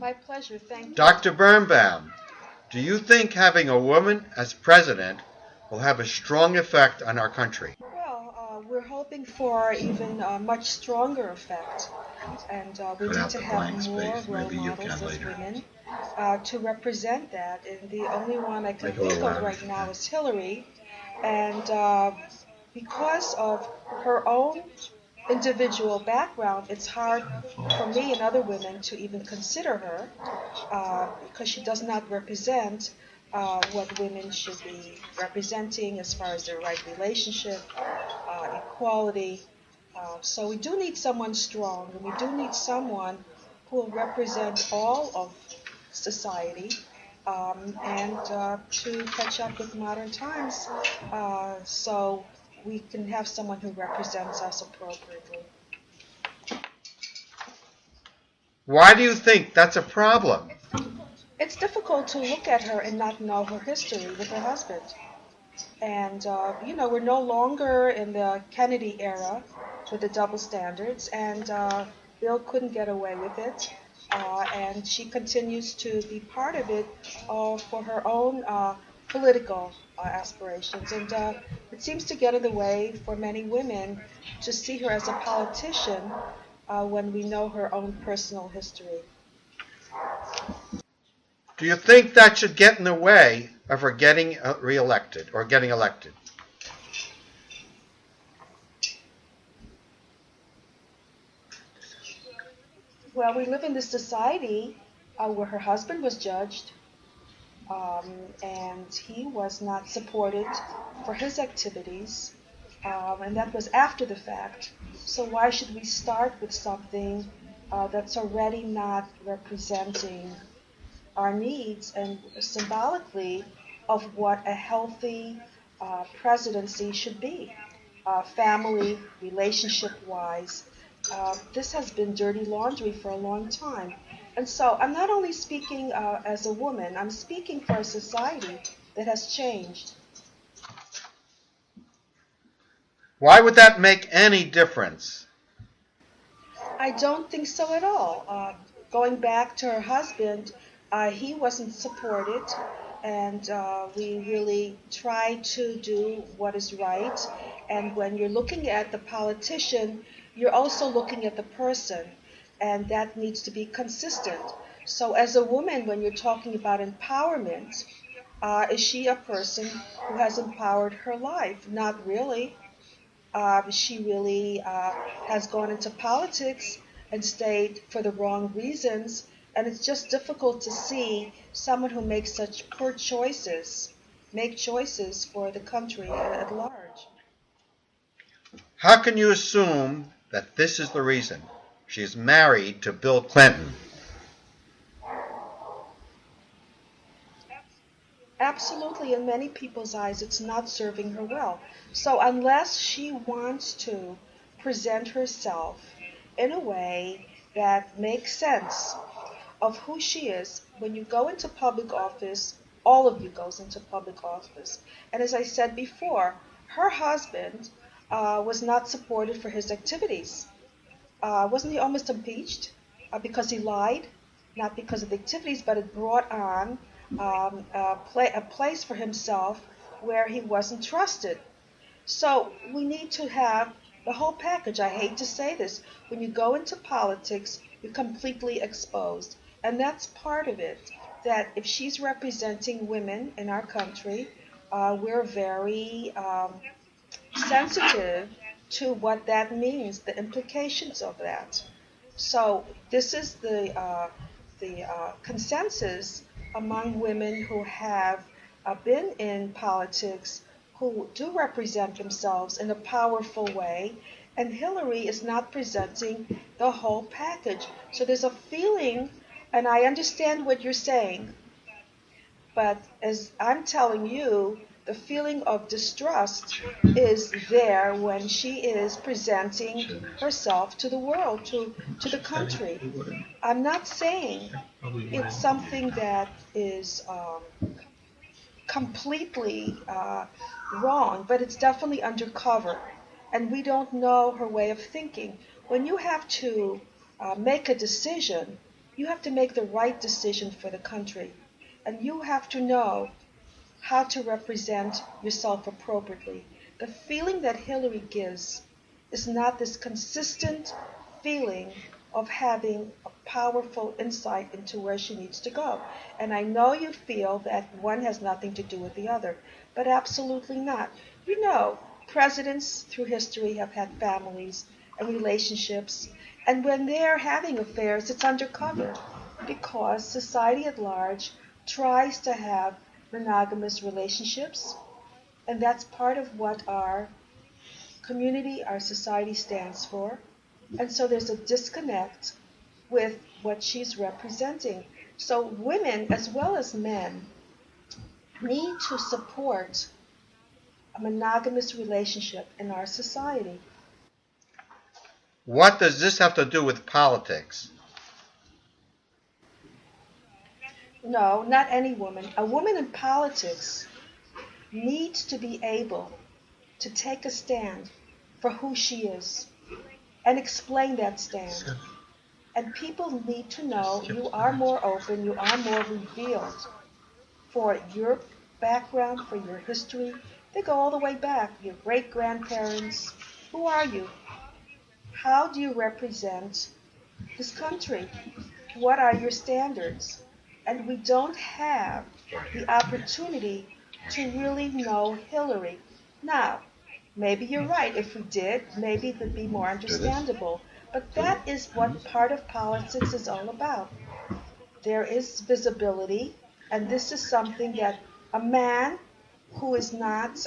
My pleasure. Thank you. Dr. Birnbaum, do you think having a woman as president will have a strong effect on our country? Well, we're hoping for even a much stronger effect. And we need to have more role models as women to represent that. And the only one I can think of right now is Hillary. And because of her own individual background, it's hard for me and other women to even consider her because she does not represent what women should be representing as far as their right relationship, equality. So we do need someone strong, and we do need someone who will represent all of society and to catch up with modern times so we can have someone who represents us appropriately. Why do you think that's a problem? It's difficult to look at her and not know her history with her husband. And, we're no longer in the Kennedy era with the double standards, and Bill couldn't get away with it. And she continues to be part of it for her own political aspirations. And it seems to get in the way for many women to see her as a politician when we know her own personal history. Do you think that should get in the way of her getting reelected or getting elected? Well, we live in this society where her husband was judged, and he was not supported for his activities, and that was after the fact. So why should we start with something that's already not representing our needs and symbolically of what a healthy presidency should be, family, relationship-wise? This has been dirty laundry for a long time. And so I'm not only speaking as a woman, I'm speaking for a society that has changed. Why would that make any difference? I don't think so at all. Going back to her husband, he wasn't supported, and we really try to do what is right. And when you're looking at the politician, you're also looking at the person, and that needs to be consistent. So as a woman, when you're talking about empowerment, is she a person who has empowered her life? Not really. She really has gone into politics and stayed for the wrong reasons, and it's just difficult to see someone who makes such poor choices make choices for the country at large. How can you assume that this is the reason? She is married to Bill Clinton. Absolutely, in many people's eyes, it's not serving her well. So unless she wants to present herself in a way that makes sense of who she is, when you go into public office, all of you goes into public office. And as I said before, her husband was not supported for his activities. Wasn't he almost impeached because he lied? Not because of the activities, but it brought on a place for himself where he wasn't trusted. So we need to have the whole package. I hate to say this. When you go into politics, you're completely exposed. And that's part of it, that if she's representing women in our country, we're very sensitive to what that means, the implications of that. So this is the consensus among women who have been in politics, who do represent themselves in a powerful way, and Hillary is not presenting the whole package. So there's a feeling, and I understand what you're saying, but as I'm telling you, the feeling of distrust is there when she is presenting herself to the world, to the country. I'm not saying it's something that is completely wrong, but it's definitely undercover, and we don't know her way of thinking. When you have to make a decision You have to make the right decision for the country. And you have to know how to represent yourself appropriately. The feeling that Hillary gives is not this consistent feeling of having a powerful insight into where she needs to go. And I know you feel that one has nothing to do with the other, but absolutely not. You know, presidents through history have had families and relationships, and when they're having affairs, it's undercover because society at large tries to have monogamous relationships, and that's part of what our community, our society stands for. And so there's a disconnect with what she's representing. So women, as well as men, need to support a monogamous relationship in our society. What does this have to do with politics? No, not any woman. A woman in politics needs to be able to take a stand for who she is and explain that stand. And people need to know you are more open, you are more revealed for your background, for your history. They go all the way back, your great grandparents. Who are you? How do you represent this country? What are your standards? And we don't have the opportunity to really know Hillary. Now, maybe you're right. If we did, maybe it would be more understandable. But that is what part of politics is all about. There is visibility, and this is something that a man who is not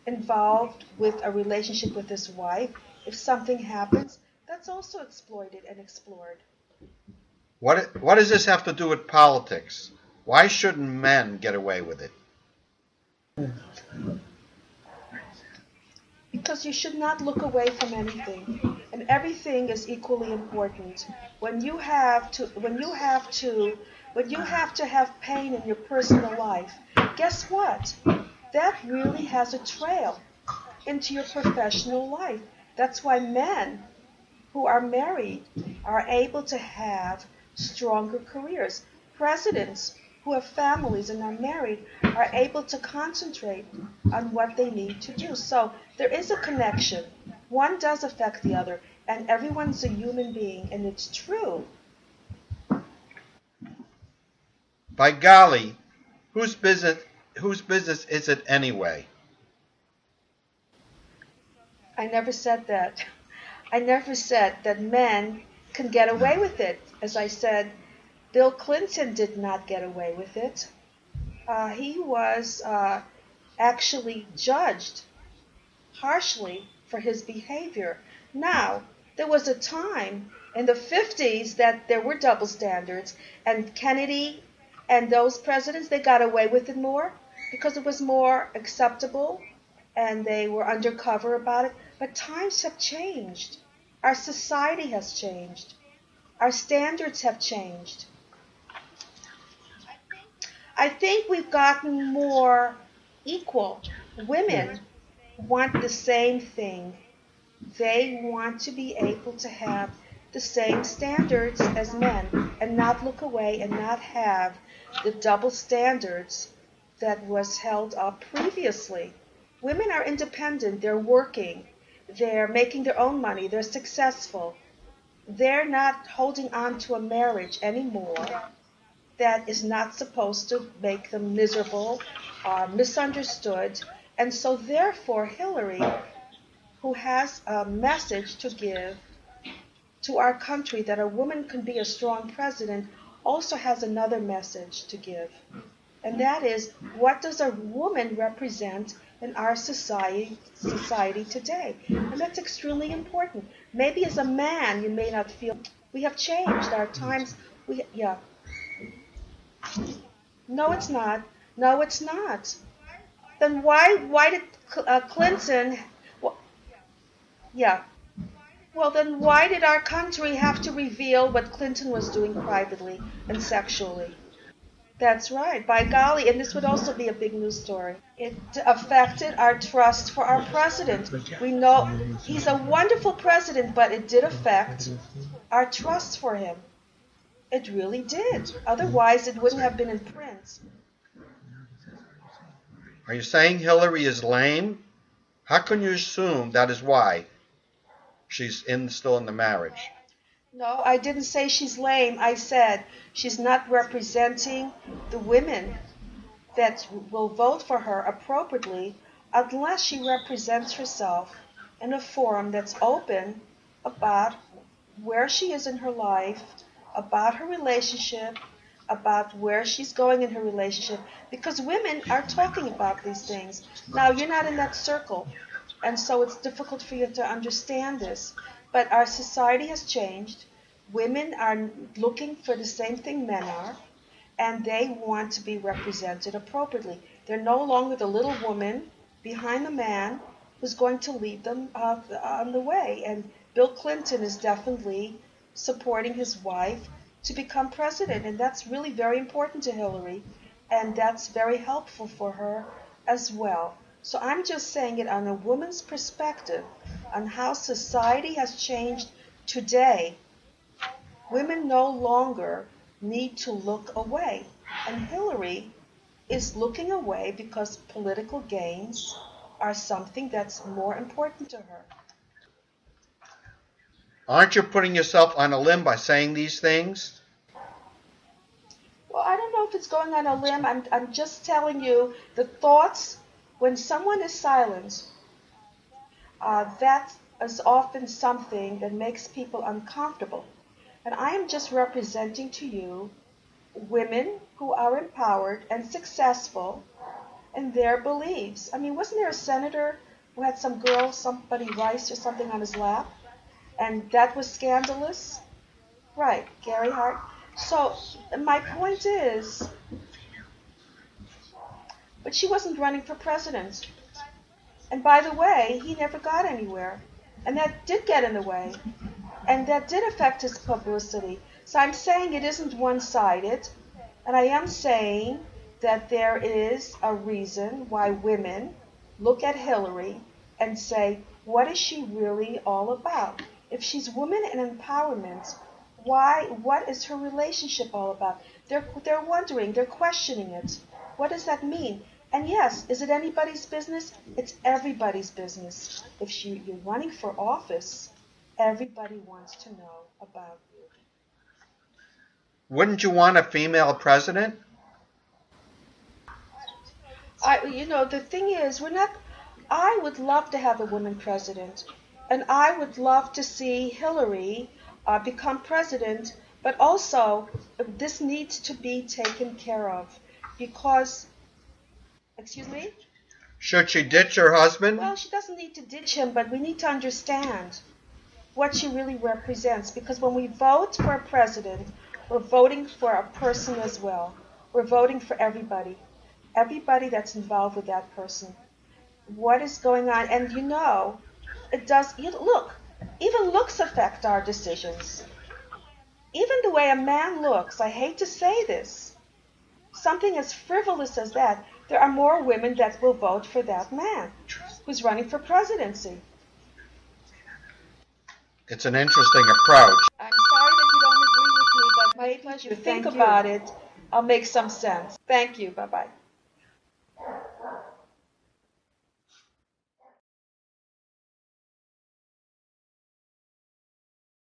involved with a relationship with his wife, if something happens, that's also exploited and explored. What does this have to do with politics? Why shouldn't men get away with it? Because you should not look away from anything, and everything is equally important. When you have to have pain in your personal life, guess what? That really has a trail into your professional life. That's why men who are married are able to have stronger careers. Presidents who have families and are married are able to concentrate on what they need to do. So there is a connection. One does affect the other, and everyone's a human being, and it's true. By golly, whose business is it anyway? I never said that. I never said that men can get away with it. As I said, Bill Clinton did not get away with it. He was actually judged harshly for his behavior. Now, there was a time in the 50s that there were double standards, and Kennedy and those presidents, they got away with it more because it was more acceptable and they were undercover about it. But times have changed. Our society has changed. Our standards have changed. I think we've gotten more equal. Women want the same thing. They want to be able to have the same standards as men and not look away and not have the double standards that was held up previously. Women are independent. They're working. They're making their own money. They're successful. They're not holding on to a marriage anymore that is not supposed to make them miserable or misunderstood. And so therefore, Hillary, who has a message to give to our country that a woman can be a strong president, also has another message to give. And that is, what does a woman represent in our society today? And that's extremely important. Maybe as a man, you may not feel we have changed. Our times, yeah. No, it's not. No, it's not. Then why did Clinton? Well, yeah. Well, then why did our country have to reveal what Clinton was doing privately and sexually? That's right. By golly, and this would also be a big news story. It affected our trust for our president. We know he's a wonderful president, but it did affect our trust for him. It really did. Otherwise, it wouldn't have been in print. Are you saying Hillary is lame? How can you assume that is why still in the marriage? No, I didn't say she's lame. I said she's not representing the women that will vote for her appropriately unless she represents herself in a forum that's open about where she is in her life, about her relationship, about where she's going in her relationship, because women are talking about these things. Now, you're not in that circle, and so it's difficult for you to understand this. But our society has changed. Women are looking for the same thing men are, and they want to be represented appropriately. They're no longer the little woman behind the man who's going to lead them on the way. And Bill Clinton is definitely supporting his wife to become president, and that's really very important to Hillary, and that's very helpful for her as well. So I'm just saying it on a woman's perspective on how society has changed today. Women no longer need to look away. And Hillary is looking away because political gains are something that's more important to her. Aren't you putting yourself on a limb by saying these things? Well, I don't know if it's going on a limb. I'm just telling you the thoughts. When someone is silent, that is often something that makes people uncomfortable. And I am just representing to you women who are empowered and successful in their beliefs. I mean, wasn't there a senator who had some girl, somebody rice or something on his lap? And that was scandalous? Right, Gary Hart. So my point is, but she wasn't running for president. And by the way, he never got anywhere. And that did get in the way. And that did affect his publicity. So I'm saying it isn't one-sided. And I am saying that there is a reason why women look at Hillary and say, what is she really all about? If she's women and empowerment, what is her relationship all about? They're wondering, they're questioning it. What does that mean? And yes, is it anybody's business? It's everybody's business. If you're running for office, everybody wants to know about you. Wouldn't you want a female president? The thing is, I would love to have a woman president, and I would love to see Hillary become president, but also this needs to be taken care of because, excuse me? Should she ditch her husband? Well, she doesn't need to ditch him, but we need to understand what she really represents, because when we vote for a president, we're voting for a person as well. We're voting for everybody that's involved with that person. What is going on? And it does, look, even looks affect our decisions. Even the way a man looks, I hate to say this, something as frivolous as that, there are more women that will vote for that man who's running for presidency. It's an interesting approach. I'm sorry that you don't agree with me, but maybe if you think about it, I'll make some sense. Thank you. Bye-bye.